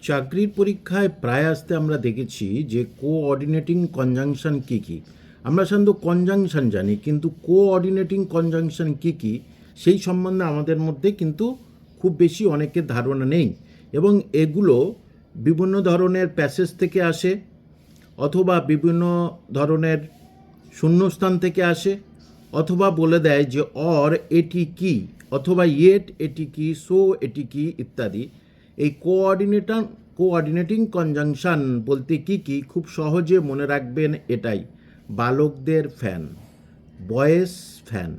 চাকরির পরীক্ষায় প্রায় আসতে আমরা দেখেছি যে কোঅর্ডিনেটিং কনজাংশন কী কী। আমরা সাধারণত কনজাংশন জানি, কিন্তু কোঅর্ডিনেটিং কনজাংশন কী কী সেই সম্বন্ধে আমাদের মধ্যে কিন্তু খুব বেশি অনেকের ধারণা নেই, এবং এগুলো বিভিন্ন ধরনের প্যাসেজ থেকে আসে অথবা বিভিন্ন ধরনের শূন্যস্থান থেকে আসে, অথবা বলে দেয় যে অর এটি কি, অথবা ইয়েট এটি কি, সো এটি কি ইত্যাদি। এই কোঅর্ডিনেটিং কনজাংশন বলতে কি কি খুব সহজে মনে রাখবেন এটাই: বালকদের ফ্যান, বয়েজ ফ্যান।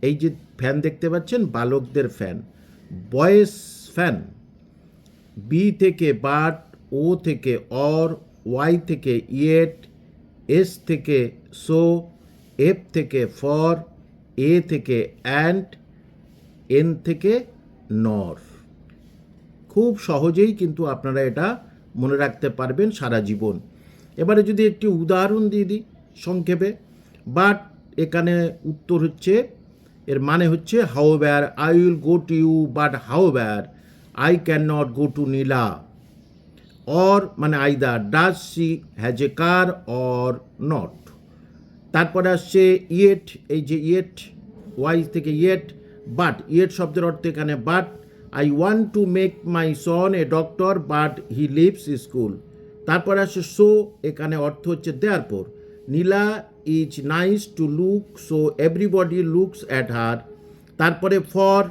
এই যে ফ্যান দেখতে পাচ্ছেন, বালকদের ফ্যান, বয়েজ ফ্যান। বি থেকে বাট, ও থেকে অর, ওয়াই থেকে ইয়েট, এস থেকে সো, এফ থেকে ফর, এ থেকে অ্যান্ড, এন থেকে নর। খুব সহজেই কিন্তু আপনারা এটা মনে রাখতে পারবেন সারা জীবন। এবারে যদি একটি উদাহরণ দিয়ে দিই সংক্ষেপে, বাট এখানে উত্তর হচ্ছে, এর মানে হচ্ছে however I will go to you, but however I can not go to Nila. Or মানে either does she has a car or not. তারপরে আসছে ইয়েট, এই যে ইয়েট, ওয়াই থেকে ইয়েট, বাট ইয়েট শব্দের অর্থ এখানে but. I want to make my son a doctor but he leaves school. তারপরে আসছে সো, এখানে অর্থ হচ্ছে therefore. Nila is nice to look so everybody looks at her. তারপরে ফর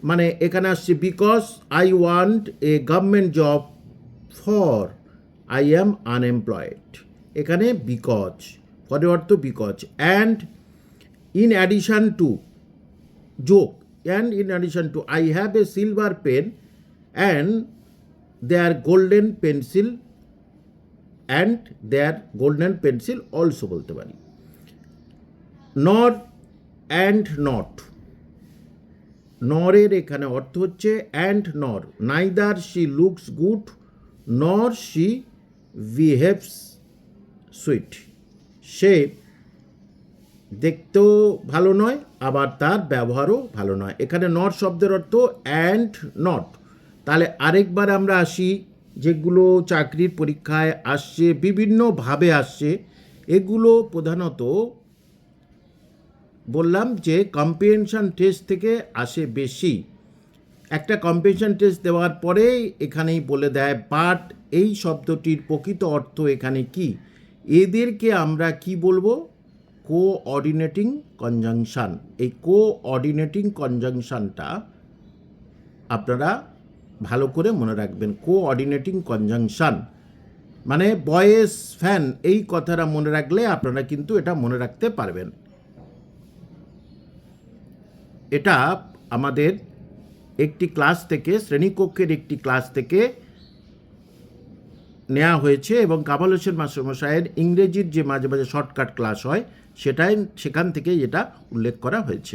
মানে এখানে আসছে because I want a government job for I am unemployed. এখানে বিকজ, ফরের অর্থ because. And in addition to, যোগ, and in addition to I have a silver pen and their golden pencil and their golden pencil also বলতে পারি। nor and not, নরের এখানে অর্থ হচ্ছে and nor, neither she looks good nor she behaves sweet। সে দেখতেও ভালো নয়, আবার তার ব্যবহারও ভালো নয়। এখানে নট শব্দের অর্থ অ্যান্ড নট। তাহলে আরেকবার আমরা আসি, যেগুলো চাকরির পরীক্ষায় আসছে, বিভিন্নভাবে আসছে, এগুলো প্রধানত বললাম যে কম্প্রিহেনশন টেস্ট থেকে আসে বেশি। একটা কম্প্রিহেনশন টেস্ট দেওয়ার পরে এখানেই বলে দেয় বাট এই শব্দটির প্রকৃত অর্থ এখানে কি। এদেরকে আমরা কি বলবো? Coordinating conjunction. এই কোঅর্ডিনেটিং কনজাংশনটা আপনারা ভালো করে মনে রাখবেন। কোঅর্ডিনেটিং কনজাংশন মানে বয়েজ ফ্যান, এই কথাটা মনে রাখলে আপনারা কিন্তু এটা মনে রাখতে পারবেন। এটা আমাদের একটি ক্লাস থেকে, শ্রেণীকক্ষের একটি ক্লাস থেকে নেওয়া হয়েছে, এবং কামাল হোসেন মাস্টারমশাইয়ের ইংরেজির যে মাঝে মাঝে শর্টকাট ক্লাস হয় সেখান থেকেই এটা উল্লেখ করা হয়েছে।